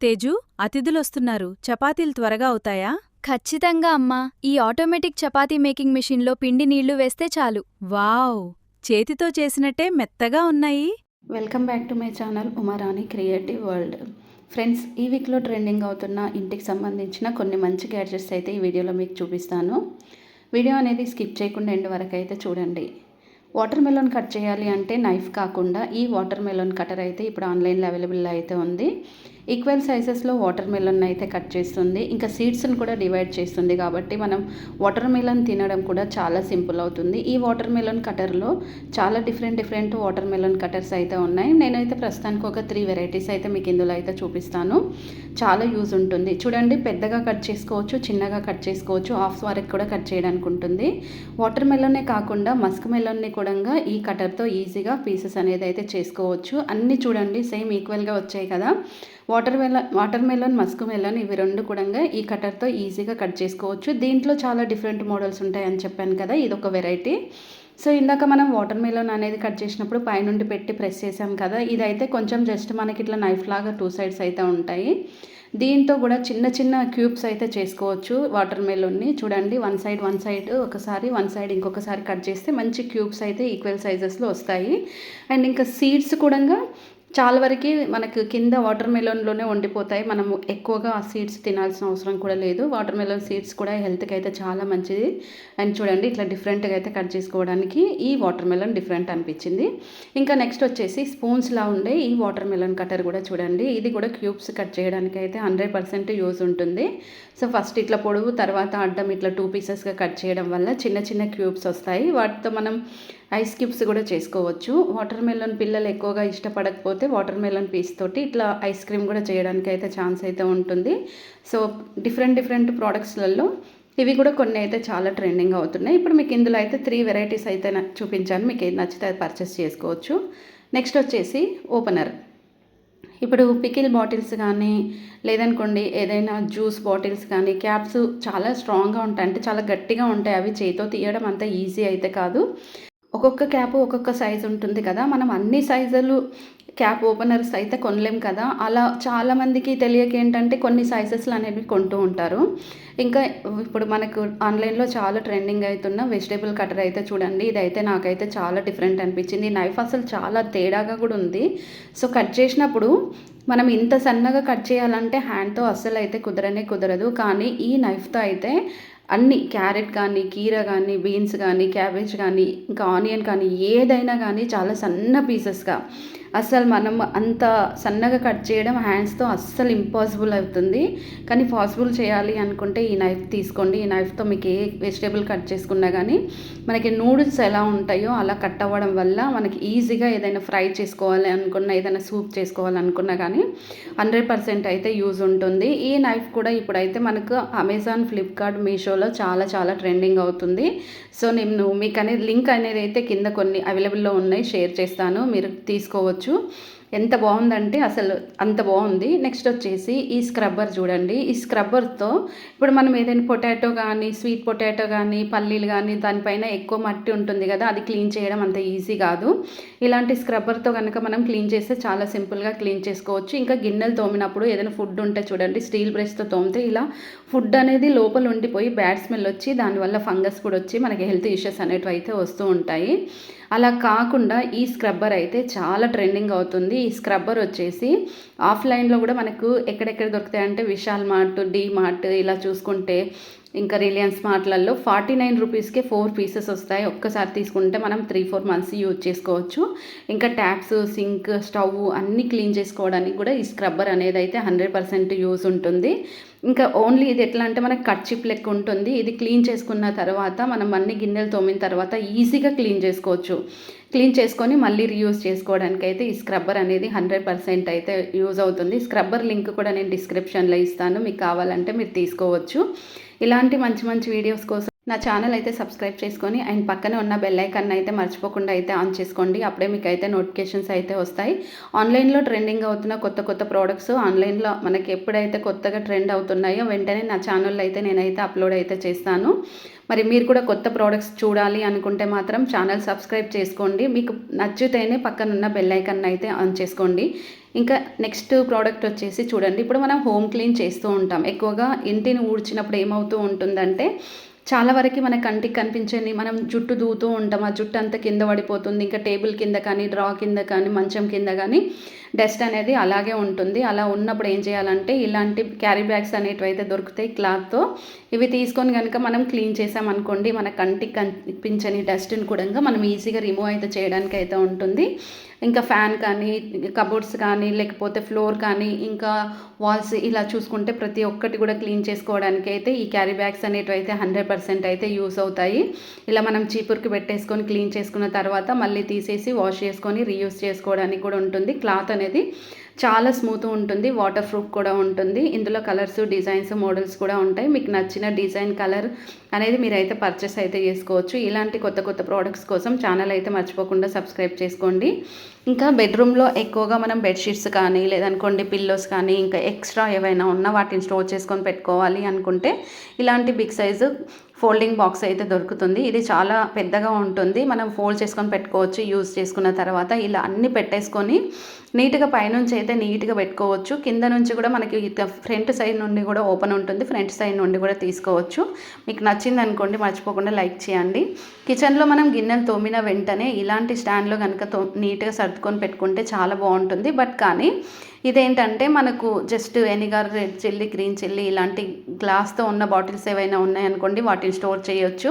తేజు, అతిథులొస్తున్నారు. చపాతీలు త్వరగా అవుతాయా? ఖచ్చితంగా అమ్మా. ఈ ఆటోమేటిక్ చపాతీ మేకింగ్ మిషన్లో పిండి నీళ్లు వేస్తే చాలు. వావ్! చేతితో చేసినట్టే మెత్తగా ఉన్నాయి. Welcome back to my channel Uma Rani creative world. Friends, ఈ వీక్లో ట్రెండింగ్ అవుతున్న ఇంటికి సంబంధించిన కొన్ని మంచి గ్యాడ్జెట్స్ అయితే ఈ వీడియోలో మీకు చూపిస్తాను. వీడియో అనేది స్కిప్ చేయకుండా ఎండ్ వరకు అయితే చూడండి. వాటర్ మెలోన్ కట్ చేయాలి అంటే నైఫ్ కాకుండా ఈ వాటర్ మెలోన్ కటర్ అయితే ఇప్పుడు ఆన్లైన్లో అవైలబుల్లో అయితే ఉంది. ఈక్వల్ సైజెస్లో వాటర్ మెలోన్ అయితే కట్ చేస్తుంది, ఇంకా సీడ్స్ని కూడా డివైడ్ చేస్తుంది. కాబట్టి మనం వాటర్ మెలోన్ తినడం కూడా చాలా సింపుల్ అవుతుంది. ఈ వాటర్ మెలోన్ కటర్లో చాలా డిఫరెంట్ వాటర్ మెలోన్ కటర్స్ అయితే ఉన్నాయి. నేనైతే ప్రస్తుతానికి ఒక 3 వెరైటీస్ అయితే మీకు ఇందులో అయితే చూపిస్తాను. చాలా యూజ్ ఉంటుంది. చూడండి, పెద్దగా కట్ చేసుకోవచ్చు, చిన్నగా కట్ చేసుకోవచ్చు, హాఫ్ వరకు కూడా కట్ చేయడానికి ఉంటుంది. వాటర్ మెలోనే కాకుండా మస్క్ మెలోన్ని కూడా ఈ కటర్తో ఈజీగా పీసెస్ అనేది అయితే చేసుకోవచ్చు. అన్నీ చూడండి సేమ్ ఈక్వల్గా వచ్చాయి కదా. వాటర్ మెలోన్, మస్క్ మెలోన్ ఇవి రెండు కూడా ఈ కటర్తో ఈజీగా కట్ చేసుకోవచ్చు. దీంట్లో చాలా డిఫరెంట్ మోడల్స్ ఉంటాయని చెప్పాను కదా, ఇదొక వెరైటీ. సో ఇందాక మనం వాటర్ మెలోన్ అనేది కట్ చేసినప్పుడు పైనుండి పెట్టి ప్రెస్ చేసాం కదా, ఇదైతే కొంచెం జస్ట్ మనకి ఇట్లా నైఫ్ లాగా 2 సైడ్స్ అయితే ఉంటాయి. దీంతో కూడా చిన్న క్యూబ్స్ అయితే చేసుకోవచ్చు వాటర్ మెలోన్ని. చూడండి, వన్ సైడ్ ఒకసారి, వన్ సైడ్ ఇంకొకసారి కట్ చేస్తే మంచి క్యూబ్స్ అయితే ఈక్వల్ సైజెస్లో వస్తాయి. అండ్ ఇంకా సీడ్స్ కూడా చాలా వరకు మనకు కింద వాటర్ మెలోన్లోనే వండిపోతాయి. మనము ఎక్కువగా ఆ సీడ్స్ తినాల్సిన అవసరం కూడా లేదు. వాటర్ మెలోన్ సీడ్స్ కూడా హెల్త్కి అయితే చాలా మంచిది. అండ్ చూడండి, ఇట్లా డిఫరెంట్గా అయితే కట్ చేసుకోవడానికి ఈ వాటర్ మెలోన్ డిఫరెంట్ అనిపించింది. ఇంకా నెక్స్ట్ వచ్చేసి స్పూన్స్లా ఉండే ఈ వాటర్ మెలోన్ కటర్ కూడా చూడండి, ఇది కూడా క్యూబ్స్ కట్ చేయడానికి అయితే 100% యూజ్ ఉంటుంది. సో ఫస్ట్ ఇట్లా పొడవు, తర్వాత అడ్డం ఇట్లా 2 పీసెస్గా కట్ చేయడం వల్ల చిన్న క్యూబ్స్ వస్తాయి. వాటితో మనం ఐస్ క్యూబ్స్ కూడా చేసుకోవచ్చు. వాటర్ మెలోన్ పిల్లలు ఎక్కువగా ఇష్టపడకపోతే వాటర్ మెలోన్ పీస్ తోటి ఇట్లా ఐస్ క్రీమ్ కూడా చేయడానికి అయితే ఛాన్స్ అయితే ఉంటుంది. సో డిఫరెంట్ ప్రోడక్ట్స్లలో ఇవి కూడా కొన్ని అయితే చాలా ట్రెండింగ్ అవుతున్నాయి. ఇప్పుడు మీకు ఇందులో అయితే 3 వెరైటీస్ అయితే చూపించాను. మీకు ఏది నచ్చితే అది పర్చేస్ చేసుకోవచ్చు. నెక్స్ట్ వచ్చేసి ఓపెనర్. ఇప్పుడు పికిల్ బాటిల్స్ కానీ, లేదనుకోండి ఏదైనా జ్యూస్ బాటిల్స్ కానీ, క్యాప్స్ చాలా స్ట్రాంగ్గా ఉంటాయి, అంటే చాలా గట్టిగా ఉంటాయి. అవి చేతితో తీయడం అంత ఈజీ అయితే కాదు. ఒక్కొక్క క్యాప్ ఒక్కొక్క సైజు ఉంటుంది కదా, మనం అన్ని సైజులు క్యాప్ ఓపెనర్స్ అయితే కొనలేం కదా. అలా చాలామందికి తెలియక ఏంటంటే కొన్ని సైజెస్లు అనేవి కొంటూ ఉంటారు. ఇంకా ఇప్పుడు మనకు ఆన్లైన్లో చాలా ట్రెండింగ్ అవుతున్న వెజిటేబుల్ కటర్ అయితే చూడండి, ఇదైతే నాకైతే చాలా డిఫరెంట్ అనిపించింది. నైఫ్ అసలు చాలా తేడాగా కూడా ఉంది. సో కట్ చేసినప్పుడు మనం ఇంత సన్నగా కట్ చేయాలంటే హ్యాండ్తో అస్సలు అయితే కుదరదు. కానీ ఈ నైఫ్తో అయితే అన్ని క్యారెట్ కానీ, కీర కానీ, బీన్స్ కానీ, క్యాబేజ్ కానీ, ఇంకా ఆనియన్ కానీ, ఏదైనా కానీ చాలా సన్న పీసెస్గా, అస్సలు మనం అంత సన్నగా కట్ చేయడం హ్యాండ్స్తో అస్సలు ఇంపాసిబుల్ అవుతుంది. కానీ పాసిబుల్ చేయాలి అనుకుంటే ఈ నైఫ్ తీసుకోండి. ఈ నైఫ్తో మీకు ఏ వెజిటేబుల్ కట్ చేసుకున్నా కానీ మనకి నూడిల్స్ ఎలా ఉంటాయో అలా కట్ అవ్వడం వల్ల మనకి ఈజీగా ఏదైనా ఫ్రై చేసుకోవాలి అనుకున్నా, ఏదైనా సూప్ చేసుకోవాలనుకున్నా కానీ 100% అయితే యూజ్ ఉంటుంది. ఈ నైఫ్ కూడా ఇప్పుడైతే మనకు అమెజాన్, ఫ్లిప్కార్ట్, మీషోలో చాలా ట్రెండింగ్ అవుతుంది. సో నేను మీకు అనేది లింక్ అనేది అయితే కింద కొన్ని అవైలబుల్లో ఉన్నాయి, షేర్ చేస్తాను, మీరు తీసుకోవచ్చు. ఎంత బాగుందంటే అసలు అంత బాగుంది. నెక్స్ట్ వచ్చేసి ఈ స్క్రబ్బర్ చూడండి. ఈ స్క్రబ్బర్తో ఇప్పుడు మనం ఏదైనా పొటాటో కానీ, స్వీట్ పొటాటో కానీ, పల్లీలు కానీ, దానిపైన ఎక్కువ మట్టి ఉంటుంది కదా, అది క్లీన్ చేయడం అంత ఈజీ కాదు. ఇలాంటి స్క్రబ్బర్తో కనుక మనం క్లీన్ చేస్తే చాలా సింపుల్గా క్లీన్ చేసుకోవచ్చు. ఇంకా గిన్నెలు తోమినప్పుడు ఏదైనా ఫుడ్ ఉంటే చూడండి, స్టీల్ బ్రష్తో తోమితే ఇలా ఫుడ్ అనేది లోపల ఉండిపోయి బ్యాడ్ స్మెల్ వచ్చి దానివల్ల ఫంగస్ కూడా వచ్చి మనకి హెల్త్ ఇష్యూస్ అనేటివి అయితే వస్తూ ఉంటాయి. అలా కాకుండా ఈ స్క్రబ్బర్ అయితే చాలా ట్రెండింగ్ అవుతుంది. ఈ స్క్రబ్బర్ వచ్చేసి ఆఫ్లైన్లో కూడా మనకు ఎక్కడెక్కడ దొరుకుతాయంటే విశాల్ మార్ట్, డీ మార్ట్, ఇలా చూసుకుంటే ఇంకా రిలయన్స్ మార్ట్లలో 49 రూపీస్కే 4 పీసెస్ వస్తాయి. ఒక్కసారి తీసుకుంటే మనం 3-4 మంత్స్ యూజ్ చేసుకోవచ్చు. ఇంకా ట్యాప్స్, సింక్, స్టవ్ అన్నీ క్లీన్ చేసుకోవడానికి కూడా ఈ స్క్రబ్బర్ అనేది అయితే 100% యూజ్ ఉంటుంది. ఇంకా ఓన్లీ ఇది ఎట్లా అంటే మనకు కర్చీప్ లెక్క ఉంటుంది. ఇది క్లీన్ చేసుకున్న తర్వాత మనం అన్ని గిన్నెలు తోమిన తర్వాత ఈజీగా క్లీన్ చేసుకోవచ్చు. క్లీన్ చేసుకొని మళ్ళీ రీయూజ్ చేసుకోవడానికి అయితే ఈ స్క్రబ్బర్ అనేది 100% అయితే యూజ్ అవుతుంది. స్క్రబ్బర్ లింక్ కూడా నేను డిస్క్రిప్షన్లో ఇస్తాను, మీకు కావాలంటే మీరు తీసుకోవచ్చు. ఇలాంటి మంచి వీడియోస్ కోసం నా ఛానల్ అయితే సబ్స్క్రైబ్ చేసుకొని అండ్ పక్కనే ఉన్న బెల్ ఐకాన్ అయితే మర్చిపోకుండా అయితే ఆన్ చేసుకోండి. అప్పుడే మీకు అయితే నోటిఫికేషన్స్ అయితే వస్తాయి. ఆన్లైన్లో ట్రెండింగ్ అవుతున్న కొత్త ప్రోడక్ట్స్ ఆన్లైన్లో మనకి ఎప్పుడైతే కొత్తగా ట్రెండ్ అవుతున్నాయో వెంటనే నా ఛానల్లో అయితే నేనైతే అప్లోడ్ అయితే చేస్తాను. మరి మీరు కూడా కొత్త ప్రోడక్ట్స్ చూడాలి అనుకుంటే మాత్రం ఛానల్ సబ్స్క్రైబ్ చేసుకోండి. మీకు నచ్చితేనే పక్కనున్న బెల్ ఐకాన్ అయితే ఆన్ చేసుకోండి. ఇంకా నెక్స్ట్ ప్రోడక్ట్ వచ్చేసి చూడండి, ఇప్పుడు మనం హోమ్ క్లీన్ చేస్తూ ఉంటాం. ఎక్కువగా ఇంటిని ఊడ్చినప్పుడు ఏమవుతూ ఉంటుందంటే చాలా వరకు మన కంటికి కనిపించని మనం జుట్టు దూతూ ఉంటాం, ఆ జుట్టు అంతా కింద పడిపోతుంది. ఇంకా టేబుల్ కింద కానీ, డ్రా కింద కానీ, మంచం కింద కానీ డస్ట్ అనేది అలాగే ఉంటుంది. అలా ఉన్నప్పుడు ఏం చేయాలంటే ఇలాంటి క్యారీ బ్యాగ్స్ అనేటివి అయితే దొరుకుతాయి క్లాత్తో. ఇవి తీసుకొని కనుక మనం క్లీన్ చేసామనుకోండి, మన కంటికి కనిపించని డస్ట్ని కూడా మనం ఈజీగా రిమూవ్ అయితే చేయడానికి అయితే ఉంటుంది. ఇంకా ఫ్యాన్ కానీ, కబోర్డ్స్ కానీ, లేకపోతే ఫ్లోర్ కానీ, ఇంకా వాల్స్ ఇలా చూసుకుంటే ప్రతి ఒక్కటి కూడా క్లీన్ చేసుకోవడానికి అయితే ఈ క్యారీ బ్యాగ్స్ అనేటివి అయితే 100% అయితే యూస్ అవుతాయి. ఇలా మనం చీపుర్కి పెట్టేసుకొని క్లీన్ చేసుకున్న తర్వాత మళ్ళీ తీసేసి వాష్ చేసుకొని రీయూస్ చేసుకోవడానికి కూడా ఉంటుంది. క్లాత్ అనేది చాలా స్మూత్ ఉంటుంది, వాటర్ ప్రూఫ్ కూడా ఉంటుంది. ఇందులో కలర్స్, డిజైన్స్, మోడల్స్ కూడా ఉంటాయి. మీకు నచ్చిన డిజైన్, కలర్ అనేది మీరైతే పర్చేస్ అయితే చేసుకోవచ్చు. ఇలాంటి కొత్త కొత్త ప్రోడక్ట్స్ కోసం ఛానల్ అయితే మర్చిపోకుండా సబ్స్క్రైబ్ చేసుకోండి. ఇంకా బెడ్రూమ్లో ఎక్కువగా మనం బెడ్షీట్స్ కానీ, లేదనుకోండి పిల్లోస్ కానీ, ఇంకా ఎక్స్ట్రా ఏవైనా ఉన్నా వాటిని స్టోర్ చేసుకొని పెట్టుకోవాలి అనుకుంటే ఇలాంటి బిగ్ సైజు ఫోల్డింగ్ బాక్స్ అయితే దొరుకుతుంది. ఇది చాలా పెద్దగా ఉంటుంది, మనం ఫోల్డ్ చేసుకొని పెట్టుకోవచ్చు. యూజ్ చేసుకున్న తర్వాత ఇలా అన్నీ పెట్టేసుకొని నీట్గా పైనుంచి అయితే నీట్గా పెట్టుకోవచ్చు. కింద నుంచి కూడా మనకి ఫ్రంట్ సైడ్ నుండి కూడా ఓపెన్ ఉంటుంది, ఫ్రంట్ సైడ్ నుండి కూడా తీసుకోవచ్చు. మీకు నచ్చింది అనుకోండి, మర్చిపోకుండా లైక్ చేయండి. కిచెన్లో మనం గిన్నెలు తోమిన వెంటనే ఇలాంటి స్టాండ్లో కనుక నీట్గా సర్దుకొని పెట్టుకుంటే చాలా బాగుంటుంది. బట్ కానీ ఇదేంటంటే మనకు just vinegar, red chilli, green chilli ఇలాంటి గ్లాస్తో ఉన్న బాటిల్స్ ఏవైనా ఉన్నాయనుకోండి వాటిని స్టోర్ చేయొచ్చు.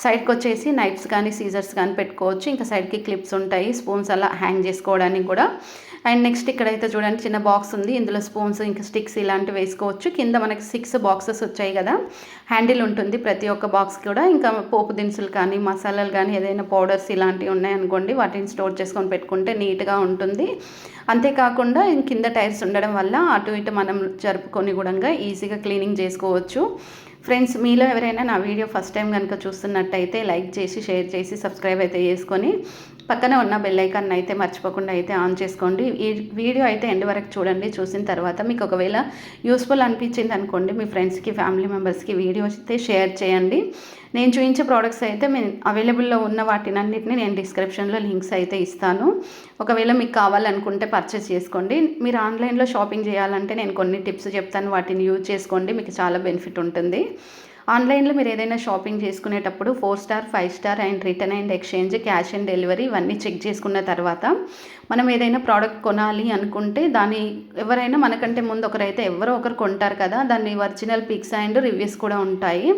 సైడ్కి వచ్చేసి నైఫ్స్ కానీ, సీజర్స్ కానీ పెట్టుకోవచ్చు. ఇంకా సైడ్కి క్లిప్స్ ఉంటాయి, స్పూన్స్ అలా హ్యాంగ్ చేసుకోవడానికి కూడా. అండ్ నెక్స్ట్ ఇక్కడైతే చూడండి చిన్న బాక్స్ ఉంది, ఇందులో స్పూన్స్, ఇంకా స్టిక్స్ ఇలాంటివి వేసుకోవచ్చు. కింద మనకి 6 బాక్సెస్ వచ్చాయి కదా, హ్యాండిల్ ఉంటుంది ప్రతి ఒక్క బాక్స్ కూడా. ఇంకా పోపు దినుసులు కానీ, మసాలాలు కానీ, ఏదైనా పౌడర్స్ ఇలాంటివి ఉన్నాయనుకోండి వాటిని స్టోర్ చేసుకొని పెట్టుకుంటే నీట్గా ఉంటుంది. అంతేకాకుండా కింద టైర్స్ ఉండడం వల్ల అటు ఇటు మనం జరుపుకొని కూడా ఈజీగా క్లీనింగ్ చేసుకోవచ్చు. ఫ్రెండ్స్, మీలో ఎవరైనా నా వీడియో ఫస్ట్ టైం కనుక చూస్తున్నట్టయితే లైక్ చేసి, షేర్ చేసి, సబ్స్క్రైబ్ అయితే చేసుకొని పక్కన ఉన్న బెల్ ఐకాన్ అయితే మర్చిపోకుండా అయితే ఆన్ చేసుకోండి. ఈ వీడియో అయితే ఎండ్ వరకు చూడండి. చూసిన తర్వాత మీకు ఒకవేళ యూస్ఫుల్ అనిపించింది అనుకోండి, మీ ఫ్రెండ్స్కి, ఫ్యామిలీ మెంబర్స్కి వీడియో అయితే షేర్ చేయండి. నేను చూపించే ప్రోడక్ట్స్ అయితే అవైలబుల్లో ఉన్న వాటినన్నిటిని నేను డిస్క్రిప్షన్లో లింక్స్ అయితే ఇస్తాను. ఒకవేళ మీకు కావాలనుకుంటే పర్చేస్ చేసుకోండి. మీరు ఆన్లైన్లో షాపింగ్ చేయాలంటే నేను కొన్ని టిప్స్ చెప్తాను, వాటిని యూజ్ చేసుకోండి, మీకు చాలా బెనిఫిట్ ఉంటుంది. ఆన్లైన్లో మీరు ఏదైనా షాపింగ్ చేసుకునేటప్పుడు 4 star, 5 star and return and exchange, cash on delivery ఇవన్నీ చెక్ చేసుకున్న తర్వాత మనం ఏదైనా ప్రోడక్ట్ కొనాలి అనుకుంటే దాన్ని ఎవరైనా మనకంటే ముందు ఒకరైతే ఎవరో ఒకరు కొంటారు కదా, దాన్ని ఒరిజినల్ పిక్స్ అండ్ రివ్యూస్ కూడా ఉంటాయి.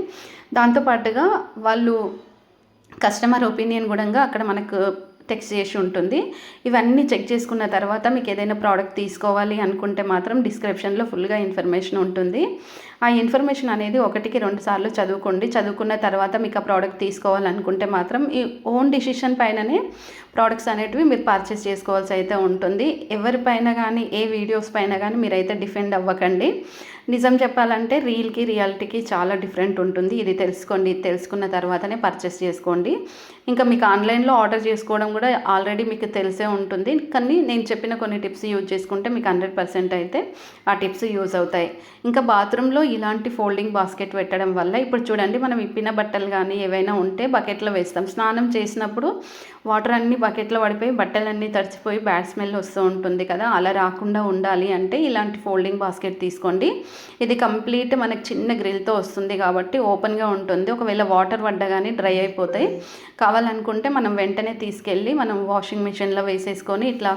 దాంతోపాటుగా వాళ్ళు కస్టమర్ ఒపీనియన్ కూడా అక్కడ మనకు టెక్స్ట్ చేసి ఉంటుంది. ఇవన్నీ చెక్ చేసుకున్న తర్వాత మీకు ఏదైనా ప్రోడక్ట్ తీసుకోవాలి అనుకుంటే మాత్రం డిస్క్రిప్షన్లో ఫుల్గా ఇన్ఫర్మేషన్ ఉంటుంది. ఆ ఇన్ఫర్మేషన్ అనేది 1కి 2 సార్లు చదువుకోండి. చదువుకున్న తర్వాత మీకు ఆ ప్రోడక్ట్ తీసుకోవాలనుకుంటే మాత్రం ఈ ఓన్ డిసిషన్ పైననే ప్రోడక్ట్స్ అనేటివి మీరు పర్చేస్ చేసుకోవాల్సి అయితే ఉంటుంది. ఎవరిపైన కానీ, ఏ వీడియోస్ పైన కానీ మీరైతే డిఫెండ్ అవ్వకండి. నిజం చెప్పాలంటే రీల్కి, రియాలిటీకి చాలా డిఫరెంట్ ఉంటుంది. ఇది తెలుసుకోండి. ఇది తెలుసుకున్న తర్వాతనే పర్చేస్ చేసుకోండి. ఇంకా మీకు ఆన్లైన్లో ఆర్డర్ చేసుకోవడం కూడా ఆల్రెడీ మీకు తెలిసే ఉంటుంది. కానీ నేను చెప్పిన కొన్ని టిప్స్ యూజ్ చేసుకుంటే మీకు 100% అయితే ఆ టిప్స్ యూజ్ అవుతాయి. ఇంకా బాత్రూంలో ఇలాంటి ఫోల్డింగ్ బాస్కెట్ పెట్టడం వల్ల ఇప్పుడు చూడండి, మనం ఇప్పిన బట్టలు కానీ ఏవైనా ఉంటే బకెట్లో వేస్తాం. స్నానం చేసినప్పుడు వాటర్ అన్నీ బకెట్లో పడిపోయి బట్టలన్నీ తడిచిపోయి బ్యాడ్ స్మెల్ వస్తూ ఉంటుంది కదా, అలా రాకుండా ఉండాలి అంటే ఇలాంటి ఫోల్డింగ్ బాస్కెట్ తీసుకోండి. ఇది కంప్లీట్ మనకి చిన్న గ్రిల్తో వస్తుంది కాబట్టి ఓపెన్గా ఉంటుంది. ఒకవేళ వాటర్ పడ్డా కానీ డ్రై అయిపోతాయి. కావాలనుకుంటే మనం వెంటనే తీసుకెళ్ళి మనం వాషింగ్ మిషన్లో వేసేసుకొని ఇట్లా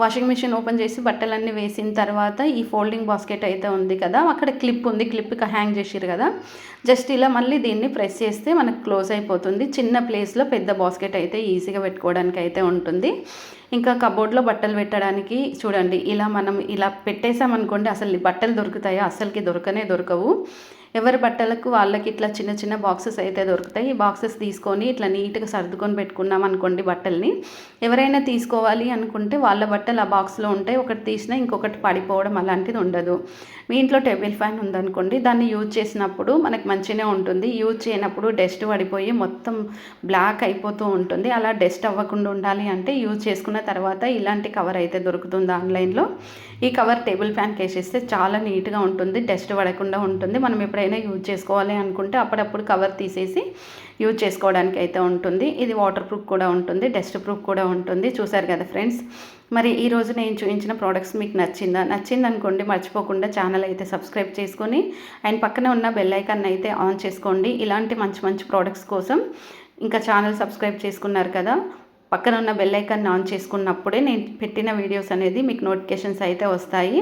వాషింగ్ మిషన్ ఓపెన్ చేసి బట్టలన్నీ వేసిన తర్వాత ఈ ఫోల్డింగ్ బాస్కెట్ అయితే ఉంది కదా, అక్కడ క్లిప్ ఉంది, క్లిప్కి హ్యాంగ్ చేసిరు కదా, జస్ట్ ఇలా మళ్ళీ దీన్ని ప్రెస్ చేస్తే మనకు క్లోజ్ అయిపోతుంది. చిన్న ప్లేస్లో పెద్ద బాస్కెట్ అయితే ఈజీగా పెట్టుకోవడానికి అయితే ఉంటుంది. ఇంకా కబోర్డ్లో బట్టలు పెట్టడానికి చూడండి, ఇలా మనం ఇలా పెట్టేసామనుకోండి అసలు బట్టలు దొరుకుతాయో అసలుకి దొరకవు. ఎవరి బట్టలకు వాళ్ళకి ఇట్లా చిన్న చిన్న బాక్సెస్ అయితే దొరుకుతాయి. ఈ బాక్సెస్ తీసుకొని ఇట్లా నీట్గా సర్దుకొని పెట్టుకున్నాం అనుకోండి బట్టల్ని, ఎవరైనా తీసుకోవాలి అనుకుంటే వాళ్ళ బట్టలు ఆ బాక్స్లో ఉంటాయి. ఒకటి తీసినా ఇంకొకటి పడిపోవడం అలాంటిది ఉండదు. మీ ఇంట్లో టేబుల్ ఫ్యాన్ ఉందనుకోండి, దాన్ని యూజ్ చేసినప్పుడు మనకు మంచిగానే ఉంటుంది. యూజ్ చేయనప్పుడు డస్ట్ పడిపోయి మొత్తం బ్లాక్ అయిపోతూ ఉంటుంది. అలా డస్ట్ అవ్వకుండా ఉండాలి అంటే యూజ్ చేసుకున్న తర్వాత ఇలాంటి కవర్ అయితే దొరుకుతుంది ఆన్లైన్లో. ఈ కవర్ టేబుల్ ఫ్యాన్కి వేసేస్తే చాలా నీట్గా ఉంటుంది, డస్ట్ పడకుండా ఉంటుంది. మనం ఎప్పుడైనా యూజ్ చేసుకోవాలి అనుకుంటే అప్పుడప్పుడు కవర్ తీసేసి యూజ్ చేసుకోవడానికి అయితే ఉంటుంది. ఇది వాటర్ ప్రూఫ్ కూడా ఉంటుంది, డస్ట్ ప్రూఫ్ కూడా ఉంటుంది. చూసారు కదా ఫ్రెండ్స్. మరి ఈరోజు నేను చూపించిన ప్రోడక్ట్స్ మీకు నచ్చిందనుకోండి మర్చిపోకుండా ఛానల్ అయితే సబ్స్క్రైబ్ చేసుకొని అండ్ పక్కన ఉన్న బెల్ ఐకాన్ అయితే ఆన్ చేసుకోండి. ఇలాంటి మంచి మంచి ప్రోడక్ట్స్ కోసం ఇంకా ఛానల్ సబ్స్క్రైబ్ చేసుకున్నారు కదా, పక్కన ఉన్న బెల్ ఐకాన్ ఆన్ చేసుకున్నప్పుడే నేను పెట్టిన వీడియోస్ అనేది మీకు నోటిఫికేషన్స్ అయితే వస్తాయి.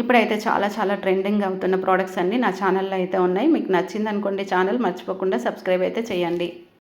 ఇప్పుడైతే చాలా ట్రెండింగ్ అవుతున్న ప్రోడక్ట్స్ అన్నీ నా ఛానల్లో అయితే ఉన్నాయి. మీకు నచ్చిందనుకోండి ఛానల్ మర్చిపోకుండా సబ్స్క్రైబ్ అయితే చేయండి.